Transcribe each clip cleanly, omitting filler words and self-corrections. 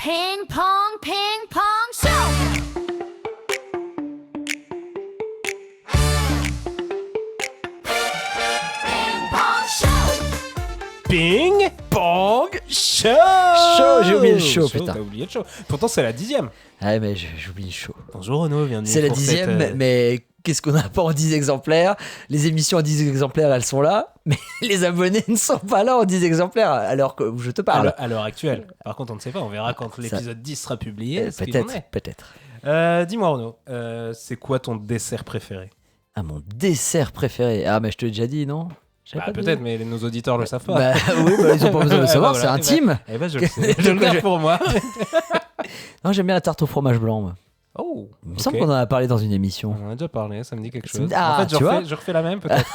Ping pong show. Ping pong show. Ping Pong Show. J'ai oublié le show, putain. T'as oublié le show. Pourtant, c'est la 10e. Ah mais j'oublie le show. Bonjour Renaud, bienvenue. C'est la pour 10e, cette, mais qu'est-ce qu'on n'a pas en 10 exemplaires? Les émissions en 10 exemplaires, elles sont là, mais les abonnés ne sont pas là en 10 exemplaires, alors que je te parle. à l'heure actuelle. Par contre, on ne sait pas, on verra quand l'épisode 10 sera publié. ce qu'il en est. Peut-être. Dis-moi Renaud, c'est quoi ton dessert préféré? Ah, mon dessert préféré. Ah, mais je te l'ai déjà dit, non? J'avais pas dit. Peut-être, mais nos auditeurs le savent pas. Bah oui, bah, ils ont pas besoin de le savoir, Voilà, c'est intime. Eh ben, je le sais. Je le garde pour moi. Non, j'aime bien la tarte au fromage blanc, moi. Oh, Il me semble qu'on en a parlé dans une émission. On en a déjà parlé, ça me dit quelque chose. Ah, en fait, tu vois je refais la même peut-être.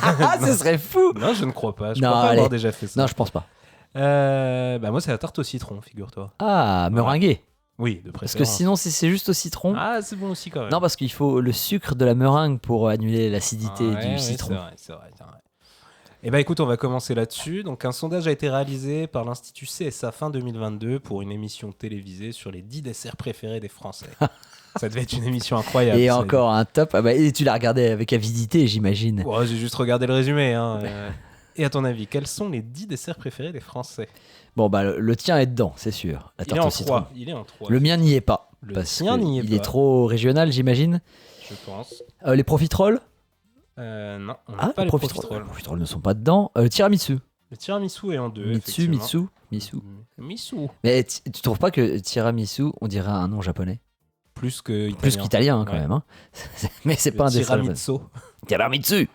Ah, ce serait fou. Non, je ne crois pas. Je Non, crois pas allez. avoir déjà fait ça. Non, je pense pas. Moi, c'est la tarte au citron, figure-toi. Ah, meringuée. Oui, de Parce préférence. que sinon, si c'est juste au citron. Ah, c'est bon aussi quand même. Non, parce qu'il faut le sucre de la meringue pour annuler l'acidité Ouais, du ouais, citron. C'est vrai. Eh ben écoute, on va commencer là-dessus. Donc un sondage a été réalisé par l'Institut CSA fin 2022 pour une émission télévisée sur les 10 desserts préférés des Français. Ça devait être une émission incroyable. Et ça. encore un top. Ah bah, et tu l'as regardé avec avidité, j'imagine. Ouais, j'ai juste regardé le résumé. Hein. Et à ton avis, quels sont les 10 desserts préférés des Français? Bon, bah, le tien est dedans, c'est sûr. La Il est tarte en au citron. 3. Il est en 3. Le mien n'y est pas. Le parce tien n'y est il pas. est trop régional, j'imagine. Je pense. Les profiteroles. Non, on n'a Ah, pas les Les profiteroles. profiteroles ne sont pas dedans. Le tiramisu. Le tiramisu est en 2. Mitsu. Misu. Mais tu trouves pas que tiramisu, on dirait un nom japonais? Plus que Plus qu'italien, quand Ouais. même. Hein. Mais c'est pas un dessin japonais. tiramisu. Tiramisu.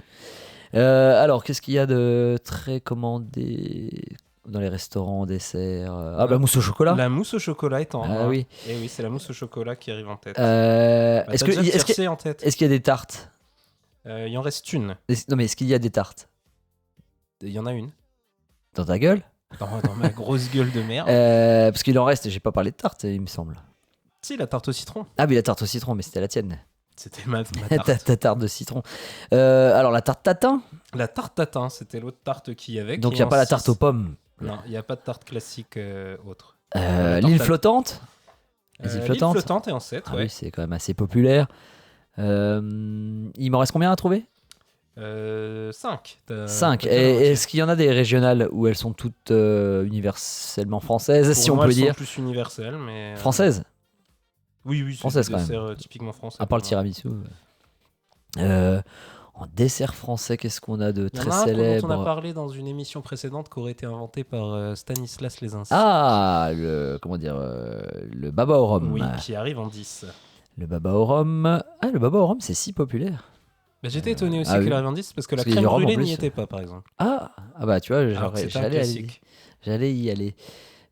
Alors, qu'est-ce qu'il y a de très commandé dans les restaurants, desserts? Ah, bah, mousse au chocolat. La mousse au chocolat est en Ah 1. oui. Et oui, c'est la mousse au chocolat qui arrive en tête. Est-ce T'as que- déjà est-ce que- Tiercé en tête. est-ce qu'il y a des tartes? Il en reste une. Non, mais est-ce qu'il y a des tartes? Il y en a une. Dans ta gueule? Dans ma grosse gueule de merde. Parce qu'il en reste, j'ai pas parlé de tarte, il me semble. Si, la tarte au citron. Ah, oui, la tarte au citron, mais c'était la tienne. C'était ma ta, tarte. ta tarte de citron. Alors, la tarte tatin? La tarte tatin, c'était l'autre tarte qu'il y avait. Donc, qui il n'y a est pas en la tarte 6. aux pommes. Non, il n'y a pas de tarte classique autre. La L'île tarte flottante? Les îles L'île flottantes? flottante est en 7, Ah ouais. oui, c'est quand même assez populaire. Il m'en reste combien à trouver? 5. 5. Et est-ce qu'il y en a des régionales où elles sont toutes universellement françaises, si on peut dire? plus universel, mais. Françaises? Oui, c'est Française, des quand même. desserts typiquement français. À part le pour moi. tiramisu. En dessert français, qu'est-ce qu'on a de Il y en très a un célèbre? dont on a parlé dans une émission précédente qui aurait été inventé par Stanislas Lesinski. Ah, le baba au rhum. Oui, qui arrive en 10. Le baba au rhum. Ah, le baba au rhum, c'est si populaire. Bah, j'étais étonné aussi ah qu'il oui. arrive en 10 parce que la Parce qu'il y a crème du rhum en brûlée plus. n'y était pas, par exemple. Ah bah tu vois, Alors que c'est un classique. j'allais y aller.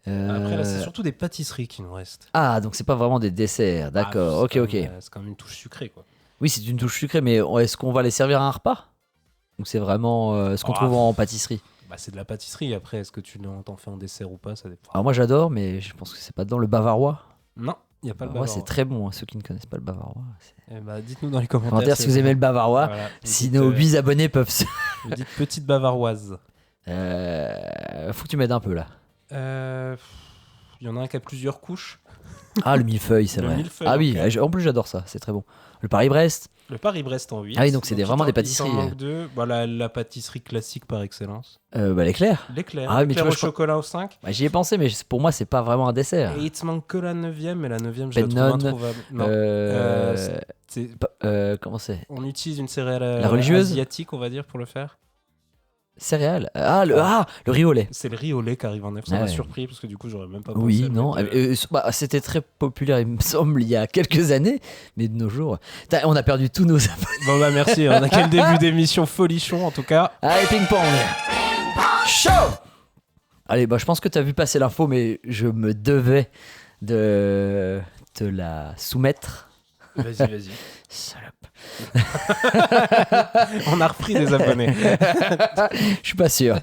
Après, là, c'est surtout des pâtisseries qui nous restent. Ah, donc c'est pas vraiment des desserts, d'accord, Ah, ok. c'est quand même une touche sucrée, quoi. Oui, c'est une touche sucrée, mais est-ce qu'on va les servir à un repas? Ou c'est vraiment ce qu'on Ah. trouve en pâtisserie? Bah, c'est de la pâtisserie. Après, est-ce que tu t'en fais en dessert ou pas? Ça dépend. Alors moi j'adore, mais je pense que c'est pas dedans. Le bavarois? Non, il n'y a pas le Moi bavarois. c'est très bon, hein, ceux qui ne connaissent pas le bavarois. Eh bah, dites-nous dans les commentaires. Commentaire si vous aimez le bavarois. Voilà. Si Vous nos dites, 8 abonnés peuvent se... vous dites petite bavaroise. Faut que tu m'aides un peu là. Il y en a un qui a plusieurs couches. Ah, le millefeuille, c'est Le vrai. millefeuille, Ah oui, ok. en plus j'adore ça, c'est très bon. Le Paris-Brest? Le Paris-Brest en 8. Ah oui, donc c'est vraiment des il t'en pâtisseries. manque deux. Bah, la pâtisserie classique par excellence. L'éclair. L'éclair. Ah oui, mais tu L'éclair vois, au je crois- chocolat au 5. Bah, j'y ai pensé, mais pour moi c'est pas vraiment un dessert. Et il te manque que la 9ème, mais la 9ème, je la trouve Pennon, introuvable. Non. C'est- Comment c'est? on utilise une céréale La religieuse asiatique, on va dire, pour le faire. Céréales. Le riz au lait. C'est le riz au lait qui arrive en 9. Ça Ah m'a ouais. surpris parce que du coup, j'aurais même pas pensé. Oui, à le non. mettre, C'était très populaire, il me semble, il y a quelques années, mais de nos jours. On a perdu tous nos abonnés. Bon, bah merci. On a quel début d'émission folichon en tout cas. Allez, ping-pong. Chaud. Allez, je pense que tu as vu passer l'info, mais je me devais de te la soumettre. Vas-y. Salope. On a repris des abonnés. Je suis pas sûr.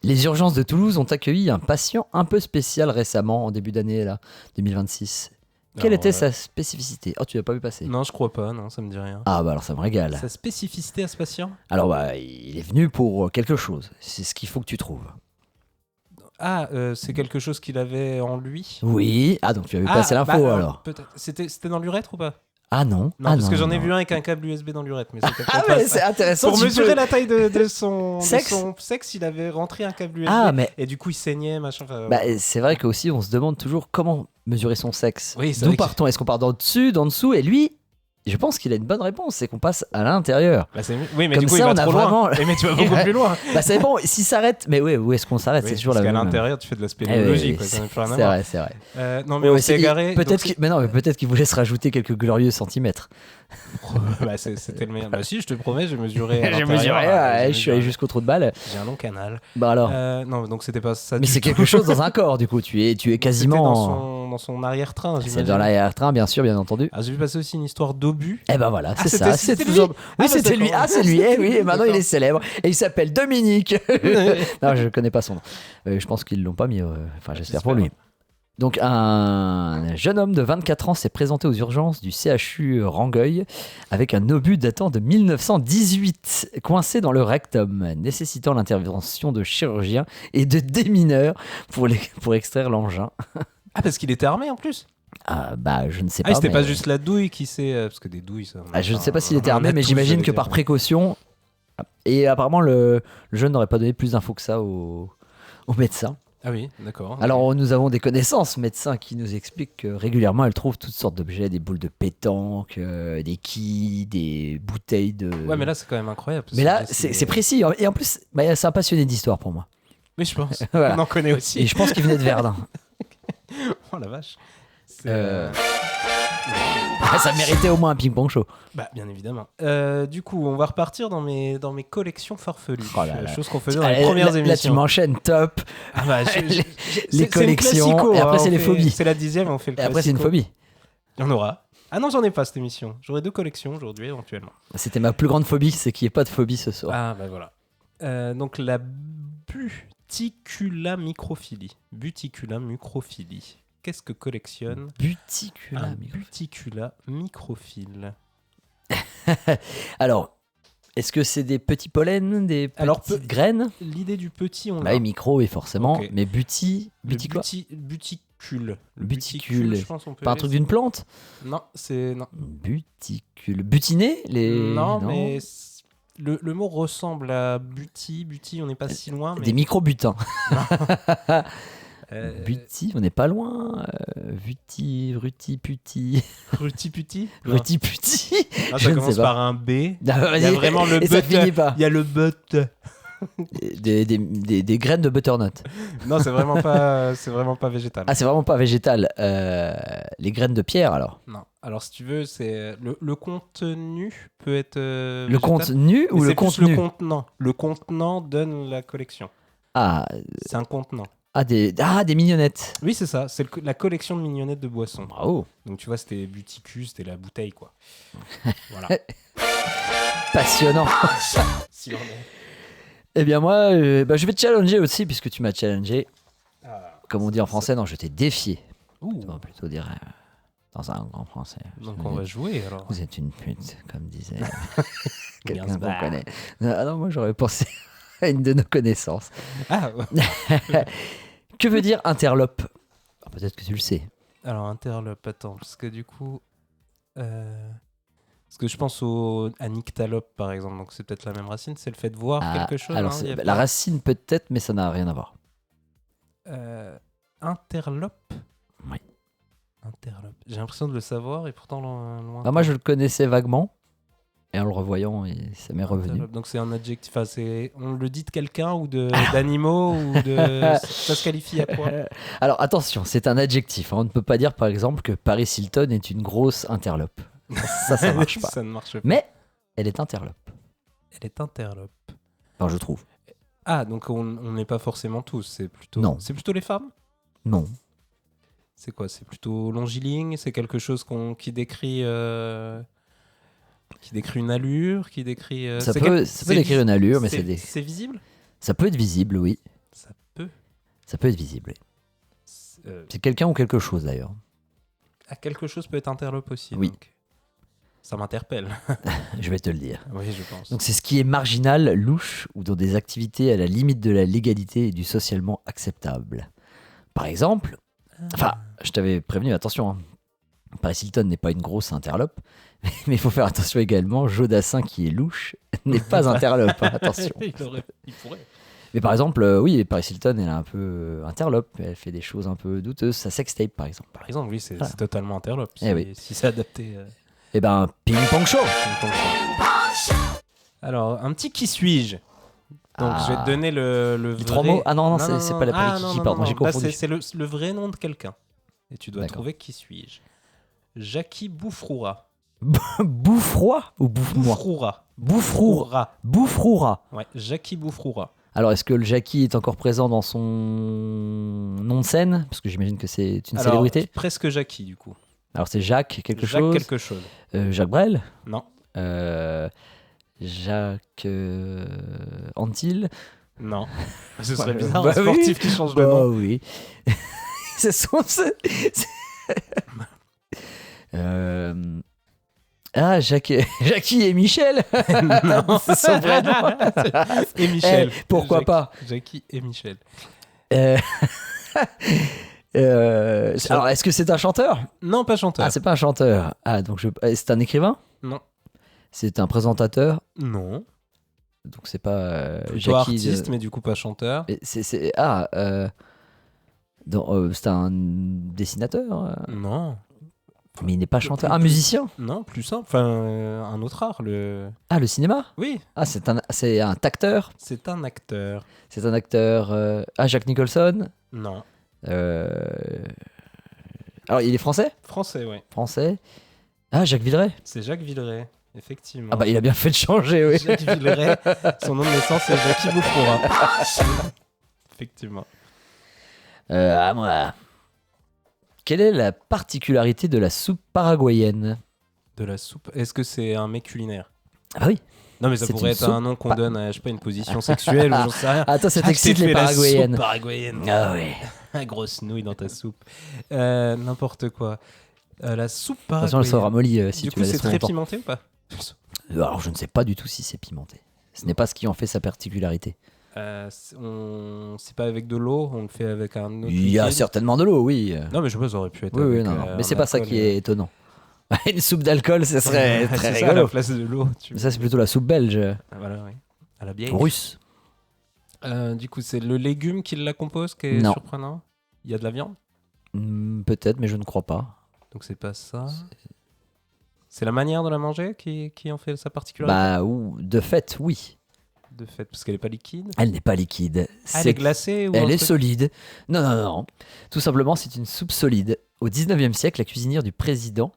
Les urgences de Toulouse ont accueilli un patient un peu spécial récemment, en début d'année là, 2026. Quelle Alors, était sa spécificité? Oh, tu l'as pas vu passer? Non, je crois pas. Non, ça me dit rien. Ah bah alors ça me régale. Sa spécificité à ce patient? Alors il est venu pour quelque chose. C'est ce qu'il faut que tu trouves. C'est quelque chose qu'il avait en lui. Oui. Ah, donc tu avais passé l'info alors. Peut-être. C'était dans l'urètre ou pas? Ah non. Non, Ah, parce que j'en ai non. vu un avec un câble USB dans l'urètre, mais c'était Ah, peut-être pas mais ça. c'est intéressant. Pour tu mesurer peux- la taille de son Sexe sexe, il avait rentré un câble USB. Ah, mais Et du coup, il saignait, machin. Enfin, bah, c'est vrai qu'aussi, on se demande toujours comment mesurer son sexe. Oui, c'est D'où vrai que- part-on? Est-ce qu'on part d'en dessus, d'en dessous? Et lui, je pense qu'il a une bonne réponse, c'est qu'on passe à l'intérieur. bah, oui, mais Comme du coup, ça, il va on a trop vraiment- loin. Mais tu vas beaucoup Ouais. plus loin. Bah, ça dépend, s'il s'arrête. Mais oui, où est-ce qu'on s'arrête? Oui, C'est toujours parce la qu'à même. l'intérieur, tu fais de la Eh spéléologie. oui, Quoi, ça n'a plus rien à c'est voir. vrai, c'est vrai. Non, mais Ouais, on s'est égaré. Peut-être donc qu'il... Mais non, mais peut-être qu'il voulait se rajouter quelques glorieux centimètres. bah, c'était le meilleur. Bah, si, je te promets, j'ai mesuré. à J'ai l'intérieur, mesuré, j'ai je suis allé mesuré. jusqu'au trou de balle. J'ai un long canal. Bah alors. Non, donc c'était pas ça. Mais du c'est tout. quelque chose dans un corps, du coup. Tu es C'était quasiment. dans son arrière-train, C'est j'imagine. dans l'arrière-train, bien sûr, bien entendu. Ah, j'ai vu passer aussi une histoire d'obus. Eh ben voilà, c'est c'était- ça. C'est c'était lui toujours. Ah, Oui, bah, c'était lui. d'accord. Ah, c'est lui. Eh oui, et maintenant il D'accord. est célèbre. Et il s'appelle Dominique. Non, je connais pas son nom. Je pense qu'ils l'ont pas mis. Enfin, j'espère pour lui. Donc, un jeune homme de 24 ans s'est présenté aux urgences du CHU Rangueil avec un obus datant de 1918, coincé dans le rectum, nécessitant l'intervention de chirurgiens et de démineurs pour extraire l'engin. Ah, parce qu'il était armé en plus. Ah, bah, je ne sais Ah, pas. c'était pas mais- juste la douille qui s'est. Parce que des douilles, ça. Ah, je ne sais pas s'il était on en armé, a mais tous, j'imagine j'allais que dire. par précaution. Et apparemment, le jeune n'aurait pas donné plus d'infos que ça au médecin. Ah oui, d'accord. Alors, nous avons des connaissances médecins qui nous expliquent que régulièrement, elles trouvent toutes sortes d'objets, des boules de pétanque, des quilles, des bouteilles de. Ouais, mais là, c'est quand même incroyable. Mais là, parce que c'est précis. Et en plus, bah, c'est un passionné d'histoire pour moi. Oui, je pense. Voilà. On en connaît aussi. Et je pense qu'il venait de Verdun. Oh la vache. C'est, Ça méritait au moins un ping-pong show. Bah, bien évidemment. Du coup, on va repartir dans mes collections farfelues. Oh là là. Chose qu'on faisait dans Allez, les premières là, tu émissions. m'enchaînes top. Ah bah, Les collections, et après, c'est les phobies. C'est la 10e, on fait le Et après, c'est une classico. phobie. Il y en aura. Ah non, j'en ai pas cette émission. J'aurai 2 collections aujourd'hui, éventuellement. C'était ma plus grande phobie, c'est qu'il n'y ait pas de phobie ce soir. Ah bah voilà. Donc la buticulamicrophilie. Buticulamicrophilie. Qu'est-ce que collectionne Buticula. un buticulamicrophile? Alors, est-ce que c'est des petits pollens, des petites Alors, graines? L'idée du petit, on Bah, l'a. oui, micro, oui, forcément. Ok. Mais Le buti quoi? buticule. Le Buticule. je pense on peut Pas un aller, truc c'est- d'une plante? Non, c'est... Non, Buticule. Butiné non, mais le mot ressemble à buti. Buti, on n'est pas si loin. Mais... Des micro-butins. Euh, Buti, on n'est pas loin. Ruti, puti. Ruti-puti. Non. Ruti-puti. Ah, je ça ne commence sais pas. par un B. Il Ah, y a vas-y. vraiment le Et ça but. finit pas. Il y a le but. Des graines de butternut. Non, c'est vraiment pas végétal. Ah, c'est vraiment pas végétal. Les graines de pierre, alors. Non. Alors, si tu veux, c'est le contenu peut être Le végétal, contenu ou mais le c'est plus contenu? le contenant. Le contenant donne la collection. Ah, C'est un contenant. des mignonnettes. Oui, c'est ça. C'est la collection de mignonnettes de boissons. Bravo. Donc, tu vois, c'était Buticus, c'était la bouteille, quoi. Voilà. Passionnant. Si on est- Eh bien, moi, je vais te challenger aussi, puisque tu m'as challengé. Ah, Comme on dit en français, non, je t'ai défié. ouh. On va plutôt dire dans un grand français. Donc, on va jouer, alors. Vous êtes une pute, comme disait quelqu'un qu'on Gainsbourg. connaît. Non, moi, j'aurais pensé à une de nos connaissances. Ah, Que veut dire interlope? Ah, peut-être que tu le sais. alors, interlope, attends, parce que du coup... Parce que je pense à nyctalope, par exemple, donc c'est peut-être la même racine, c'est le fait de voir Ah, quelque chose. alors, hein, il y a la pas- racine peut-être, mais ça n'a rien à voir. Interlope. Oui. Interlope. J'ai l'impression de le savoir et pourtant loin. Bah, moi, je le connaissais vaguement. Et en le revoyant, ça m'est revenu. Interlope. Donc c'est un adjectif. Enfin, on le dit de quelqu'un ou d'animaux ou de. Ça se qualifie à quoi? Alors attention, c'est un adjectif. Hein. On ne peut pas dire par exemple que Paris Hilton est une grosse interlope. Ça marche pas. Ça ne marche pas. Mais elle est interlope. Elle est interlope. Enfin, je trouve. Ah, donc on n'est pas forcément tous. C'est plutôt. Non. C'est plutôt les femmes. Non. C'est quoi? C'est plutôt longiligne. C'est quelque chose qui décrit. Qui décrit une allure, qui décrit. Ça c'est peut c'est décrire une allure, mais c'est visible. ça peut être visible, oui. Ça peut. Ça peut être visible. C'est quelqu'un ou quelque chose d'ailleurs. Quelque chose peut être interlope aussi. Oui. Donc. Ça m'interpelle. Je vais te le dire. Oui, je pense. Donc c'est ce qui est marginal, louche ou dans des activités à la limite de la légalité et du socialement acceptable. Par exemple, enfin, je t'avais prévenu, attention, hein, Paris Hilton n'est pas une grosse interlope, mais il faut faire attention également, Jodassin qui est louche n'est pas interlope, hein, attention. Il pourrait. Mais par exemple, oui, Paris Hilton, elle est un peu interlope, elle fait des choses un peu douteuses, sa sextape par exemple. Par exemple, oui, c'est Voilà. c'est totalement interlope. Eh oui. Si c'est adapté. Eh ben, Ping Pong Show. Alors, un petit qui suis-je. Donc, je vais te donner le Les vrai... trois mots. Ah non, c'est pas la Ah, Paris non, Kiki, non, pardon, non, j'ai non. Là, confondu. c'est le vrai nom de quelqu'un. Et tu dois D'accord. trouver qui suis-je. Jackie Bouffroura. Bouffroy ou bouffe-moi Bouffroura. Bouffroura. Bouffroura. Ouais, Jackie Bouffroura. Alors, est-ce que le Jackie est encore présent dans son nom de scène? Parce que j'imagine que c'est une Alors, célébrité. presque Jackie, du coup. Alors, c'est Jacques quelque Jacques chose. quelque chose. Jacques Brel. Non. Jacques Antil. Non. Ce serait Ouais, bizarre, bah un sportif qui change de Bah nom. oui. c'est son... Ah, Jackie et Michel. Non. C'est son vrai nom. Et Michel. Pourquoi Jackie- pas. Jackie et Michel. Euh, alors, est-ce que c'est un chanteur? Non, pas chanteur. Ah, c'est pas un chanteur. Ah, donc c'est un écrivain? Non. C'est un présentateur? Non. Donc c'est pas Plutôt Jackie. artiste, mais du coup pas chanteur. C'est c'est un dessinateur, Non. mais il n'est pas chanteur. Un musicien? Non, plus simple. Enfin, un autre art. Ah, le cinéma? Oui, Ah, c'est un acteur. c'est un acteur. C'est un acteur. Ah, Jack Nicholson. Non. Alors, il est français? Français, ouais. Français. Ah, Jacques Villeray. C'est Jacques Villeray, effectivement. Ah bah, il a bien fait de changer, oui. Jacques Villeray, son nom de naissance c'est Jackie Bouffroura. Effectivement. À moi. Quelle est la particularité de la soupe paraguayenne? De la soupe. Est-ce que c'est un mec culinaire? Ah oui. Non, mais ça C'est pourrait une être soupe un nom qu'on donne à, je sais pas, une position sexuelle ou j'en sais rien. Attends, ça Ah, t'excite je t'ai les fait la paraguayennes. soupe paraguayenne. Ah oui. Un grosse nouille dans ta soupe. N'importe quoi. La soupe De toute façon, elle paraguayenne. sera mollie si Du tu coup, la c'est laisses très longtemps. pimenté ou pas? Alors, je ne sais pas du tout si c'est pimenté. Ce n'est pas ce qui en fait sa particularité. C'est pas avec de l'eau, on le fait avec un autre Il y a liquide. certainement de l'eau, oui. Non, mais je sais pas, ça aurait pu être. Oui, oui, avec, non, non. Mais un c'est pas ça alcool, qui est étonnant. Une soupe d'alcool, ce serait très c'est ça, à la rigolo. place de l'eau. Mais ça, c'est plutôt la soupe belge, Ah, voilà, oui. À la bière. russe. Du coup, c'est le légume qui la compose qui est Non. surprenant. Il y a de la viande, Peut-être, mais je ne crois pas. donc c'est pas ça. C'est la manière de la manger qui en fait sa particularité. Bah, de fait, oui. De fait, parce qu'elle est pas liquide. Elle n'est pas liquide. Ah, elle est glacée ou Elle un est truc solide. Non, non, non, non. Tout simplement, c'est une soupe solide. Au 19e siècle, la cuisinière du président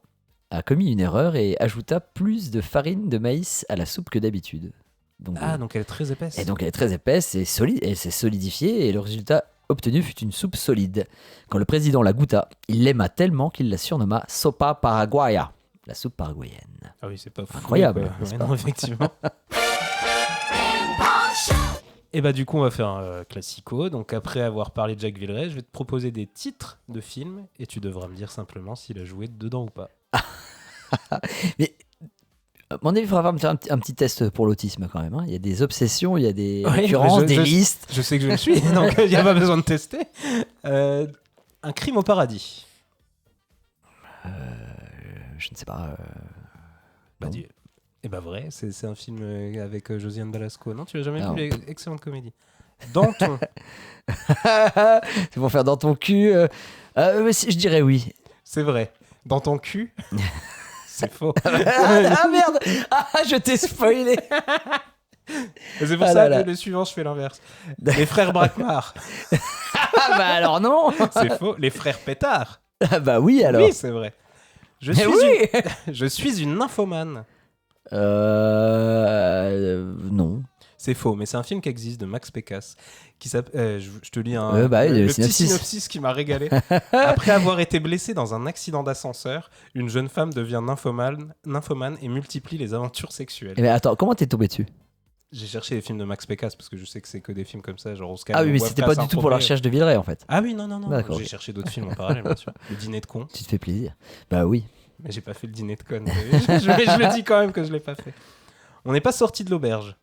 a commis une erreur et ajouta plus de farine de maïs à la soupe que d'habitude. Donc, Ah, donc elle est très épaisse. et donc elle est très épaisse et solide, elle s'est solidifiée et le résultat obtenu fut une soupe solide. Quand le président la goûta, il l'aima tellement qu'il la surnomma Sopa Paraguaya, la soupe paraguayenne. Ah oui, c'est pas fou. Incroyable, quoi. n'est-ce Ouais, pas non, effectivement. Et bah du coup on va faire un classico. Donc après avoir parlé de Jacques Villeray, je vais te proposer des titres de films et tu devras me dire simplement s'il a joué dedans ou pas. Mais à mon avis, il faudra faire un petit test pour l'autisme quand même. Hein. Il y a des obsessions, il y a des Ouais, récurrences, mais des listes. Je sais que je le suis, donc il n'y a pas besoin de tester. Un crime au paradis. Je ne sais pas. Bah, Non. Et bah vrai, c'est un film avec Josiane Balasco. Non, tu l'as jamais Non. vu? Excellente comédie. Danton. C'est pour faire dans ton cul. Mais je dirais oui. C'est vrai. Dans ton cul. C'est faux. Ah merde. Ah, je t'ai spoilé. C'est pour Ah ça là là. que le suivant, je fais l'inverse. Les frères Braquemar. Ah bah alors non. C'est faux. Les frères Pétard. Ah bah oui alors. Oui, c'est vrai. Je Mais suis, oui. je suis une nymphomane. Non. C'est faux, mais c'est un film qui existe de Max Pécasse. Je te lis le petit synopsis. synopsis qui m'a régalé. Après avoir été blessée dans un accident d'ascenseur, une jeune femme devient nymphomane et multiplie les aventures sexuelles. Eh ben attends, comment t'es tombé dessus? J'ai cherché les films de Max Pécasse parce que je sais que c'est que des films comme ça, genre Oscar. Ah oui, mais c'était pas du tout pour la recherche de Villeray en fait. Ah oui, non. D'accord, J'ai ok. cherché d'autres films en parallèle, bien sûr. Le dîner de con, Tu te fais plaisir. Bah oui. mais j'ai pas fait le dîner de con. Je le dis quand même que je l'ai pas fait. On n'est pas sorti de l'auberge.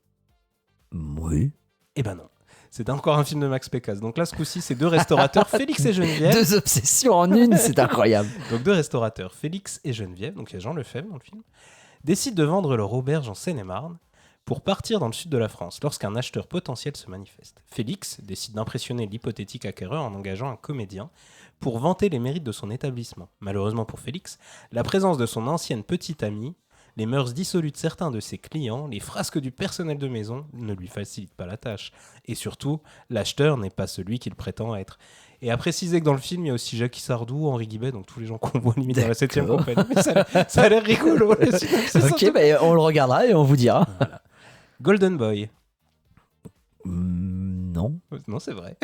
Oui. Eh ben non. C'est encore un film de Max Pécasse. Donc là, ce coup-ci, c'est deux restaurateurs, Félix et Geneviève. Deux obsessions en une, c'est incroyable. Donc deux restaurateurs, Félix et Geneviève, donc il y a Jean Lefebvre dans le film, décident de vendre leur auberge en Seine-et-Marne pour partir dans le sud de la France lorsqu'un acheteur potentiel se manifeste. Félix décide d'impressionner l'hypothétique acquéreur en engageant un comédien pour vanter les mérites de son établissement. Malheureusement pour Félix, la présence de son ancienne petite amie, les mœurs dissolues de certains de ses clients, les frasques du personnel de maison ne lui facilitent pas la tâche. Et surtout, l'acheteur n'est pas celui qu'il prétend être. Et à préciser que dans le film, il y a aussi Jackie Sardou, Henri Guibet, donc tous les gens qu'on voit limite dans la 7ème D'accord. compagnie. Mais ça a l'air rigolo. Le synopsis, Ok, surtout. bah, on le regardera et on vous dira. Golden Boy. Non. Non, c'est vrai.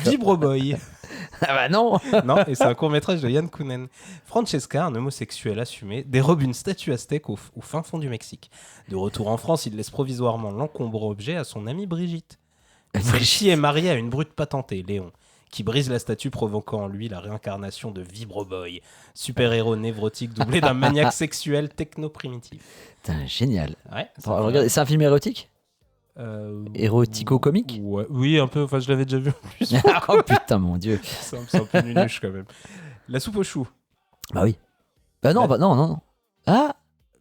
Vibro Boy. Ah bah non. Non, et c'est un court-métrage de Yann Kounen. Francesca, un homosexuel assumé, dérobe une statue aztèque au fin fond du Mexique. De retour en France, il laisse provisoirement l'encombreux objet à son amie Brigitte. Celle-ci est mariée à une brute patentée, Léon, qui brise la statue provoquant en lui la réincarnation de Vibro Boy, super-héros névrotique doublé d'un maniaque sexuel techno-primitif. Putain, génial. Ouais, Attends, regarde, c'est un film érotique Érotico-comique ouais, oui, un peu, enfin je l'avais déjà vu en plus. Oh putain, mon dieu. C'est un peu nunuche quand même. La soupe aux choux. Bah oui. Bah non, Ouais. non. Ah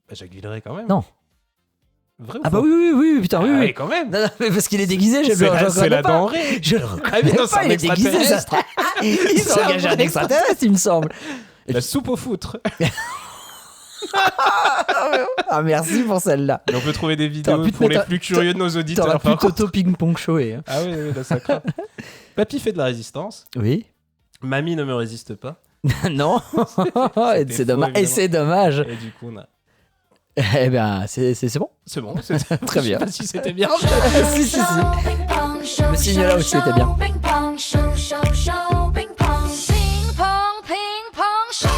Bah, Jacques Villeray quand même. Non. Vrai ou Ah bah faux oui, putain, Ah oui, ouais, oui. quand même. Non, mais parce qu'il est déguisé, je C'est le la, c'est la reconnais pas. denrée. Je le Ah reconnais mais non, c'est pas, un il est déguisé, ça. Il C'est s'est un engagé un vrai extraterrestre, il me semble. La soupe aux foutres. Ah, merci pour celle-là. Et on peut trouver des vidéos T'aurais pu te pour les mettre plus curieux de nos T'aurais auditeurs. pu par contre. Toto ping-pong shower. Hein. Ah oui, là, ça craint. Papy fait de la résistance. Oui. Mamie ne me résiste pas. Non. Et c'est faux, dommage. Et évidemment. c'est dommage. Et du coup, on a... Eh bien, c'est bon. c'est bon. Très bien. Je sais pas si c'était bien. Si. Le signe là aussi était bien. Ping pong show, show, show, ping pong. Ping pong show.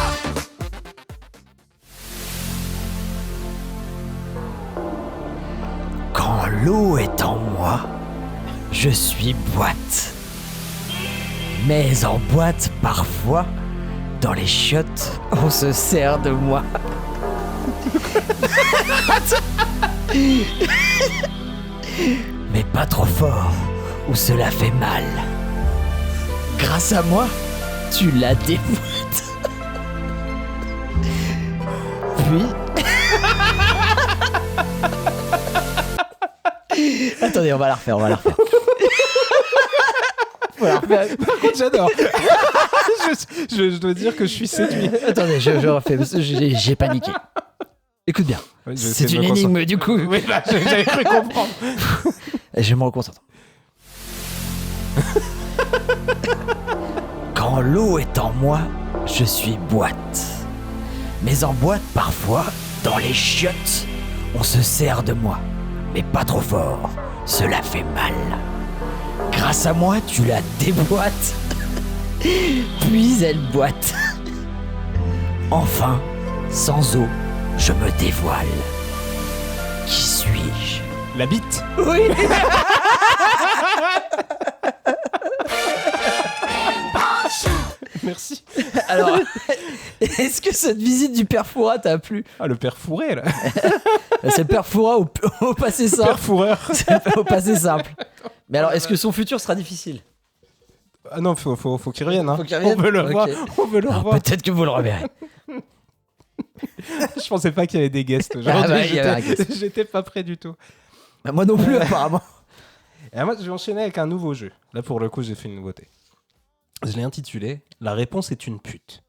Quand l'eau est en moi, je suis boîte. Mais en boîte, parfois, dans les chiottes, on se sert de moi. Mais pas trop fort, ou cela fait mal. Grâce à moi, tu la déboîtes. Puis... Attendez, on va la refaire. Faut la refaire. Par contre, j'adore. je dois dire que je suis séduit. Attendez, je refais, parce que j'ai paniqué. Écoute bien, Ouais, je vais c'est essayer de une me concentrer. énigme du coup. Oui, bah, j'avais cru comprendre. Je me reconcentre. Quand l'eau est en moi, je suis boîte. Mais en boîte, parfois, dans les chiottes, on se sert de moi. Mais pas trop fort, cela fait mal. Grâce à moi, tu la déboîtes. Puis elle boite. Enfin, sans eau, je me dévoile. Qui suis-je? La bite. Oui. Merci. Alors, est-ce que cette visite du père Fouras t'a plu? Ah, le père fourré, là. C'est le père Fouras au passé Père simple. fourreur. C'est au passé simple. Mais alors, est-ce que son futur sera difficile? Ah non, faut qu'il revienne. Hein. Faut qu'il revienne. On veut le Ok. voir. On veut le Alors, revoir. peut-être que vous le reverrez. Je pensais pas qu'il y avait des guests aujourd'hui. Ah bah, il y avait un guest. J'étais pas prêt du tout. Bah, moi non plus, apparemment. Et moi, je vais enchaîner avec un nouveau jeu. Là, pour le coup, j'ai fait une nouveauté. Je l'ai intitulé La réponse est une pute.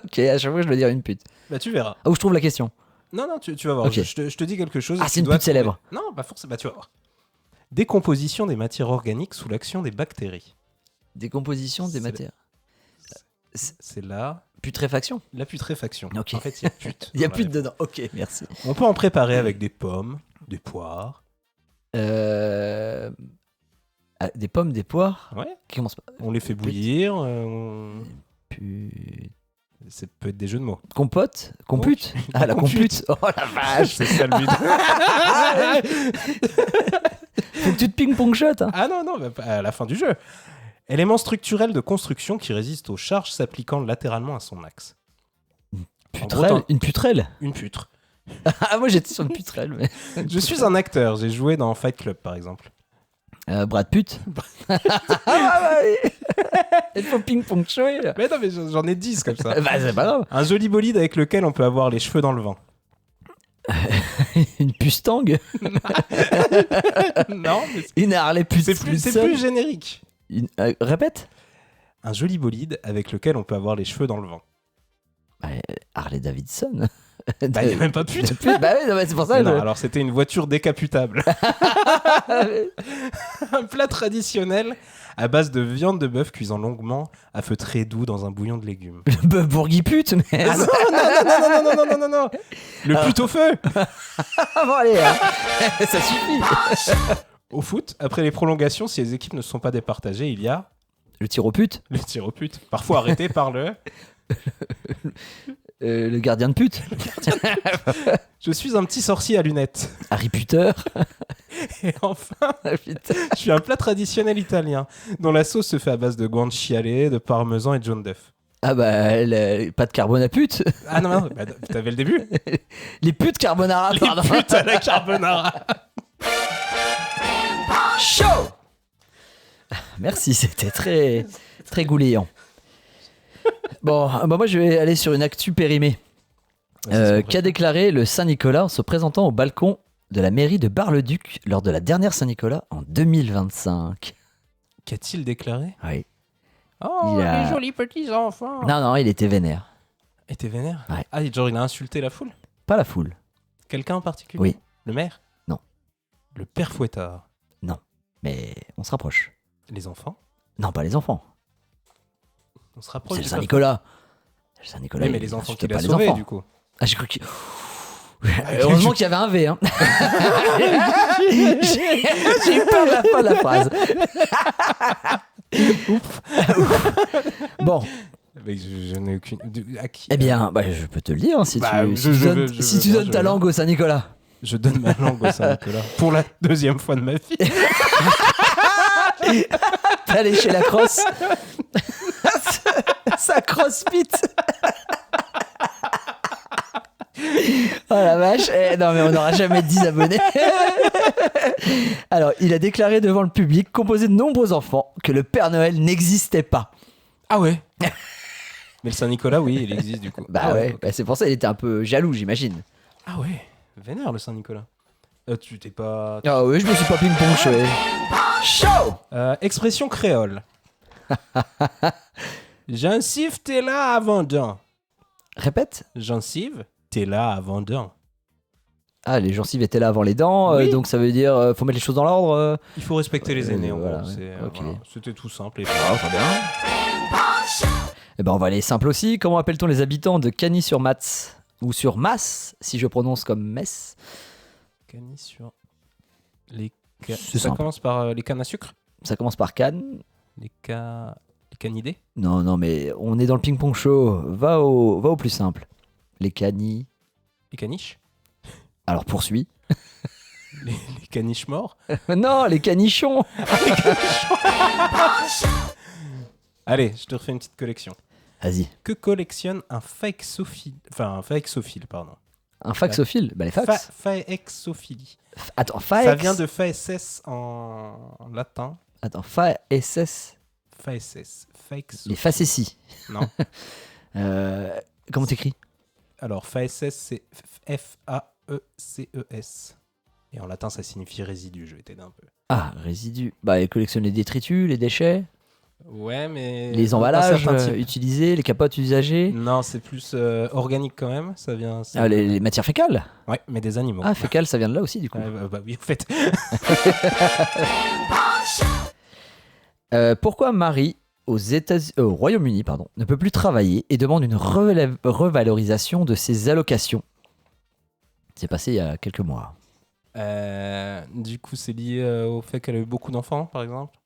Ok, à chaque fois, je dois dire une pute. Bah, tu verras. Ah, où je trouve la question? Non, tu vas voir. Ok. Je te dis quelque chose. Ah, et c'est tu une dois pute trouver. célèbre. Non, pas forcément. Bah, tu vas voir. Décomposition des matières organiques sous l'action des bactéries. Décomposition des C'est matières. C'est là Putréfaction? la putréfaction. Ok. En fait, il y a pute. Il y a dans la pute dedans. Ok, merci. On peut en préparer avec des pommes, des poires. Des pommes, des poires. Ouais. Qui commencent pas. On les fait bouillir. Pu- C'est peut être des jeux de mots. Compote? Compute? Ah, la compute. Oh la vache. C'est ça le but. Faut que tu te ping-pong shot. Hein. Ah non, bah, à la fin du jeu. Élément structurel de construction qui résiste aux charges s'appliquant latéralement à son axe. Putrelle? Une putrelle? Une putre. Ah, moi j'étais sur une putrelle. Mais... Je suis un acteur, j'ai joué dans Fight Club par exemple. Brad Pitt. Il faut ping-pong show là. Mais non, mais j'en ai 10 comme ça. Bah, c'est pas grave. Un joli bolide avec lequel on peut avoir les cheveux dans le vent. Une Pustang. Non, mais Une Harley c'est plus générique. Répète. Un joli bolide avec lequel on peut avoir les cheveux dans le vent. Harley Davidson. Bah, il n'y a même pas de pute. Bah oui, non, mais c'est pour ça. Mais non, alors c'était une voiture décapotable. Un plat traditionnel à base de viande de bœuf cuisant longuement à feu très doux dans un bouillon de légumes. Le bœuf bourgui-pute, mais... Ah non. Le pute au feu. Bon, allez, hein. Ça suffit. Au foot, après les prolongations, si les équipes ne sont pas départagées, il y a Le tir au pute. le tir au pute. Parfois arrêté par le... Le gardien de pute. Je suis un petit sorcier à lunettes. Harry Potter. Et enfin, Ah, putain. je suis un plat traditionnel italien dont la sauce se fait à base de guanciale, de parmesan et de jaune d'œuf. Ah bah, pas de carbone pute. Ah non, bah, t'avais le début. Les putes carbonara, pardon. Pute à la carbonara. Chaud. Merci, c'était très, très gouléant. Bon, bah moi je vais aller sur une actu périmée. Qu'a déclaré le Saint-Nicolas en se présentant au balcon de la mairie de Bar-le-Duc lors de la dernière Saint-Nicolas en 2025. Qu'a-t-il déclaré? Oui. Oh, Il a- les jolis petits enfants. Non, il était vénère. Et t'es vénère? Ouais. Ah, genre il a insulté la foule? Pas la foule. Quelqu'un en particulier? Oui. Le maire? Non. Le père Fouettard? Mais on se rapproche. Les enfants? Non, pas les enfants. On se rapproche C'est le du père Saint-Nicolas. Le Saint-Nicolas, Oui, mais il les enfants insulte qu'il pas a les sauvés, enfants. du coup. Ah, j'ai cru qu'il... Heureusement qu'il y avait un V. Hein. J'ai eu peur de la fin de la phrase. Bon, Mais je n'ai aucune... À qui? eh bien, bah, je peux te le dire. Si Bah, tu, je si tu veux- donnes, je si veux tu bien, donnes je ta veux langue au Saint-Nicolas. Je donne ma langue au Saint-Nicolas pour la deuxième fois de ma vie. T'es allé chez la crosse. Ça crossfit. Oh la vache. Non mais on n'aura jamais 10 abonnés. Alors, il a déclaré devant le public, composé de nombreux enfants, que le Père Noël n'existait pas. Ah ouais. Mais le Saint-Nicolas, oui, il existe du coup. Bah Ah ouais, bah, c'est pour ça qu'il était un peu jaloux, j'imagine. Ah ouais. Vénère le Saint-Nicolas. Tu t'es pas... Ah oui, je me suis pas ping-pong joué. Chaud. Expression créole. Gencive, t'es là avant d'un. Répète. Gencive, t'es là avant d'un. Ah, les gencives étaient là avant les dents, Oui. donc ça veut dire faut mettre les choses dans l'ordre. Il faut respecter les aînés, en voilà, gros. ouais. C'est, Ok. voilà. C'était tout simple. Et Très bien. Eh ben on va aller simple aussi. Comment appelle-t-on les habitants de Cagny-sur-Matz ou sur Masse, si je prononce comme Metz? Cani sur les C'est ça simple. commence par les cannes à sucre. Ça commence par Cannes. Les canidés. Non, mais on est dans le ping-pong show. Va au plus simple. Les Cagny. Les caniches. Alors poursuis. Les caniches morts. Non, les canichons. Allez, je te refais une petite collection. Vas-y. Que collectionne un faexophile, pardon. Un faxophile. Bah les fax. Faexophilie. Attends, faex. Ça vient de faeses en latin. Attends, faeses. Faeses. Faexo... Les facéties. Non. Comment t'écris? Alors, faeses, c'est F-A-E-C-E-S. Et en latin, ça signifie résidu. Je vais t'aider un peu. Ah, résidus. Bah, ils collectionnent les détritus, les déchets, Ouais, mais... les un emballages certain type. utilisés, les capotes usagées. Non, c'est plus organique quand même. Ça vient... Ah, les matières fécales. Ouais, mais des animaux. Ah, fécales, ça vient de là aussi, du coup. Bah oui, en fait. Pourquoi Marie, au Royaume-Uni, ne peut plus travailler et demande une revalorisation de ses allocations? C'est passé il y a quelques mois. Du coup, c'est lié au fait qu'elle a eu beaucoup d'enfants, par exemple.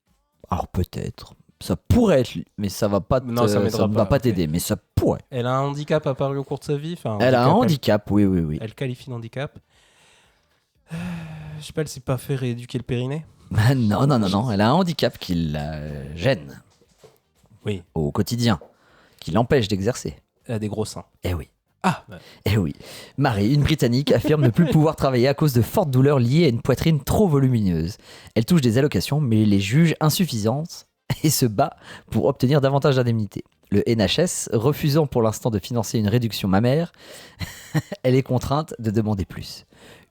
Alors peut-être. Ça pourrait être lui, mais ça va pas Non, ça m'aidera ne va pas, pas ok. t'aider, mais ça pourrait. Elle a un handicap apparu au cours de sa vie. Enfin, Elle a un handicap, oui. Elle qualifie d'handicap. Je sais pas, elle s'est pas fait rééduquer le périnée. Non. Elle a un handicap qui la gêne Oui. au quotidien, qui l'empêche d'exercer. Elle a des gros seins. Eh oui. Ah, bah, Eh oui. Marie, une Britannique, affirme ne plus pouvoir travailler à cause de fortes douleurs liées à une poitrine trop volumineuse. Elle touche des allocations, mais les juge insuffisantes et se bat pour obtenir davantage d'indemnités. Le NHS, refusant pour l'instant de financer une réduction mammaire, elle est contrainte de demander plus.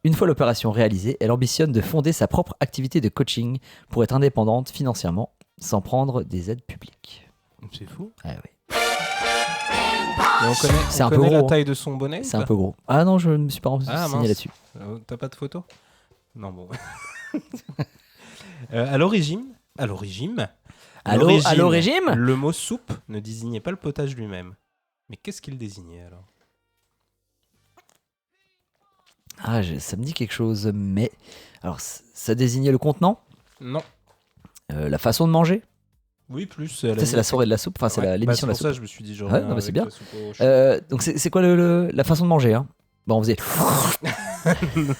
Une fois l'opération réalisée, elle ambitionne de fonder sa propre activité de coaching pour être indépendante financièrement, sans prendre des aides publiques. c'est fou. Ah oui. Et on connaît, C'est on un peu connaît la gros, hein. taille de son bonnet. C'est ou un pas peu gros. Ah non, je ne me suis pas Ah, renseigné mince. là-dessus. T'as pas de photo? Non, bon. À l'origine, À l'origine le mot soupe ne désignait pas le potage lui-même. Mais qu'est-ce qu'il désignait alors? Ah, ça me dit quelque chose, mais... Alors, ça désignait le contenant, Non. la façon de manger. Oui, plus. Ça, c'est la soirée de la soupe, enfin, c'est l'émission de la C'est pour ça soupe. que je me suis dit genre. Ouais, non, mais c'est bien. La soupe au chocolat. Donc, c'est quoi la façon de manger, hein? Bon, on faisait... Non,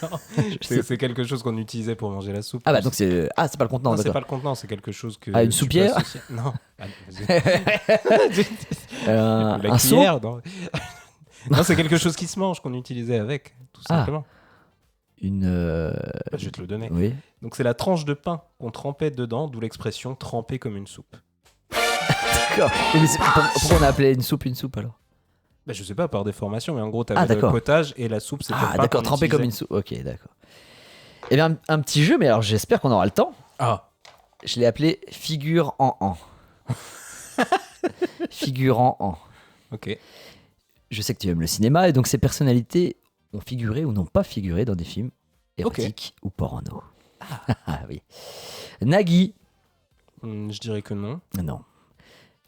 sais- c'est quelque chose qu'on utilisait pour manger la soupe. Ah bah, donc c'est... Ah, c'est pas le contenant, Non, c'est d'accord. pas le contenant, c'est quelque chose que. Ah, une tu peux soupière associer- Non. Ah, vas-y. La Un seau. cuillère, non. Non, c'est quelque chose qui se mange qu'on utilisait avec, tout Ah. simplement. Une... Bah, je vais te le donner. Oui. Donc c'est la tranche de pain qu'on trempait dedans, d'où l'expression tremper comme une soupe. D'accord. Oui, mais pourquoi on a appelé une soupe alors? Bah, je sais pas, par déformation, mais en gros, t'avais Ah, le d'accord. potage et la soupe, c'était le Ah, pain d'accord, qu'on trempé comme une utilisait. soupe. Ok, d'accord. Eh bien, un petit jeu, mais alors j'espère qu'on aura le temps. Ah, Je l'ai appelé Figure en. Figurant en. ok. Je sais que tu aimes le cinéma, et donc ces personnalités ont figuré ou n'ont pas figuré dans des films érotiques ou porno. Ah oui. Nagui. Je dirais que non. Non.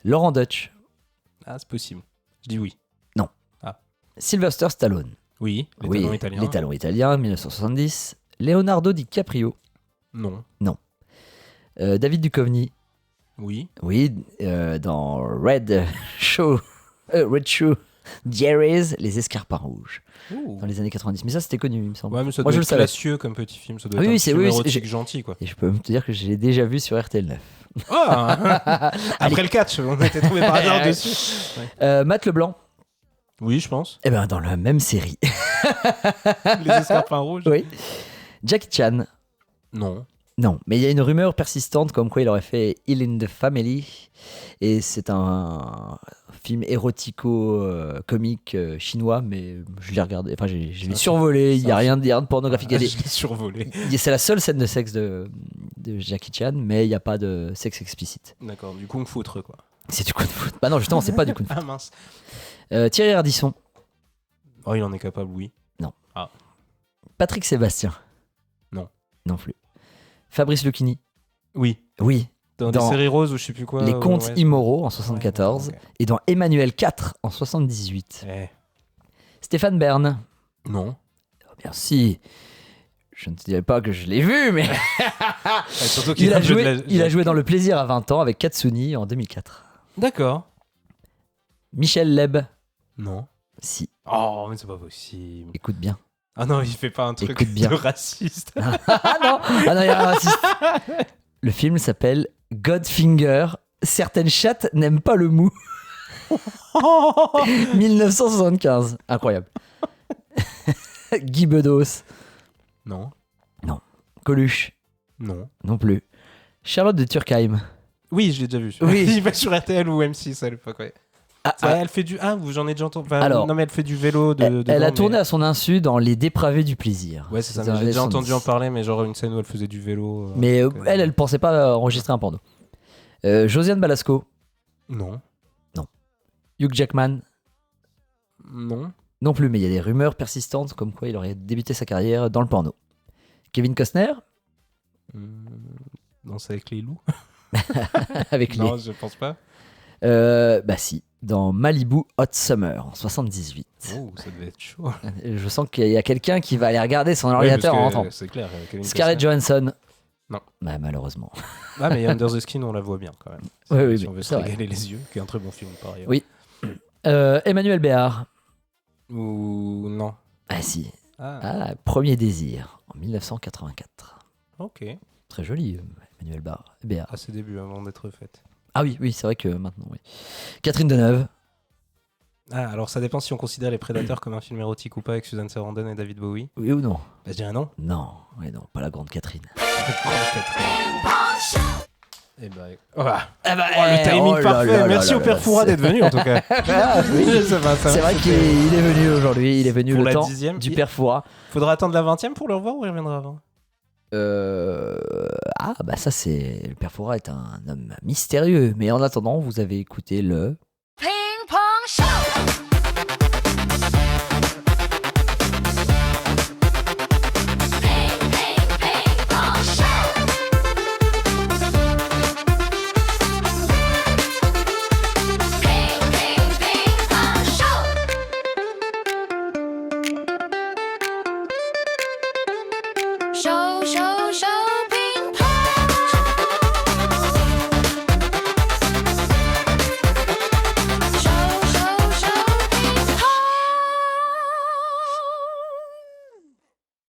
Laurent Dutch. Ah, c'est possible. Je dis oui. Sylvester Stallone. Oui, les Oui, talons italiens. Les talons italiens, 1970. Leonardo DiCaprio. Non. David Duchovny. Oui. Oui, dans Red Shoe Diaries, Les Escarpins Rouges, Ouh. dans les années 90. Mais ça, c'était connu, il me semble. Ouais, mais ça Moi, doit je être le savais. classieux comme petit film. Ça doit Ah être oui, un c'est- film oui, érotique c'est- gentil, quoi. Et je peux même te dire que je l'ai déjà vu sur RTL9. Ah Après le catch, on était tombé par hasard dessus. Matt Leblanc, Oui, je pense. eh ben, dans la même série. Les escarpins rouges. Oui. Jackie Chan, Non. non. Mais il y a une rumeur persistante comme quoi il aurait fait All in the Family. Et c'est un film érotico-comique chinois, mais je l'ai regardé, enfin, je l'ai survolé. Il n'y a rien de pornographique. Il y a des- Je l'ai survolé. C'est la seule scène de sexe de Jackie Chan, mais il n'y a pas de sexe explicite. D'accord, du kung fu quoi. C'est du kung fu. Bah non, justement, c'est pas du kung fu. Ah mince. Thierry Ardisson, Oh, il en est capable, oui. Patrick Sébastien. Non. Non plus. Fabrice Lucchini. Oui. Oui. Dans, Dans des séries roses ou je sais plus quoi. Les Contes ouais. Immoraux en 74 Ouais, ok. et dans Emmanuel IV en 78. Eh, Stéphane Bern. non. Oh, bien si. Je ne te dirais pas que je l'ai vu, mais Surtout qu'il il a joué, de la- il a joué dans Le Plaisir à 20 ans avec Katsuni en 2004. D'accord. Michel Leb. Non. Si, Oh, mais c'est pas possible. écoute bien. Ah non, il fait pas un truc Écoute bien. de raciste. Ah non, il y a un raciste. Le film s'appelle Godfinger. Certaines chattes n'aiment pas le mou. 1975. Incroyable. Guy Bedos. Non. Coluche. Non. Non plus. Charlotte de Turckheim. Oui, je l'ai déjà vu. Oui. Il va sur RTL ou M6 à l'époque, ouais. Ah, Ouais, elle fait du. Ah, j'en ai déjà entendu. Enfin, Alors, non, mais elle fait du vélo. elle a dedans, tourné mais- à son insu dans Les Dépravés du plaisir. Ouais, c'est ça. dans mais les J'ai déjà années entendu en 70. parler, mais genre une scène où elle faisait du vélo. Mais donc, elle pensait pas enregistrer un porno. Josiane Balasco. Non. Hugh Jackman. Non. Non plus, mais il y a des rumeurs persistantes comme quoi il aurait débuté sa carrière dans le porno. Kevin Costner. Danse avec les loups. Avec Non, je pense pas. Bah si, dans Malibu Hot Summer en 78. Oh, ça devait être chaud. Je sens qu'il y a quelqu'un qui va aller regarder son Ouais, ordinateur en parce que, rentrant. C'est clair. Kevin Scarlett Costner. Johansson. Bah, malheureusement. Ah, mais Under the Skin, on la voit bien quand même. Oui, Si oui, on veut se c'est vrai. régaler les yeux, qui est un très bon film par ailleurs. Oui. Emmanuel Béard. Ou non. Ah si. Ah, Ah, Premier désir, en 1984. ok. Très joli, Emmanuel Béard. À ses débuts, avant d'être faite. Ah oui, oui, c'est vrai que maintenant, oui. Catherine Deneuve. Ah, alors ça dépend si on considère Les Prédateurs comme un film érotique ou pas avec Susan Sarandon et David Bowie. Oui ou non? Bah, je dirais non. Non, oui, non, pas la grande Catherine. Et bah, oh, bah. Ah bah, Le timing parfait. Merci au Père Fouras d'être venu en tout cas. Ah, oui. Ça va, C'est vrai qu'il est venu aujourd'hui, il est venu Pour le la temps 10e. du Père Fouras. Faudra attendre la 20e pour le revoir ou il reviendra avant? Ah bah ça c'est... Le Père Fouras est un homme mystérieux. Mais en attendant, vous avez écouté le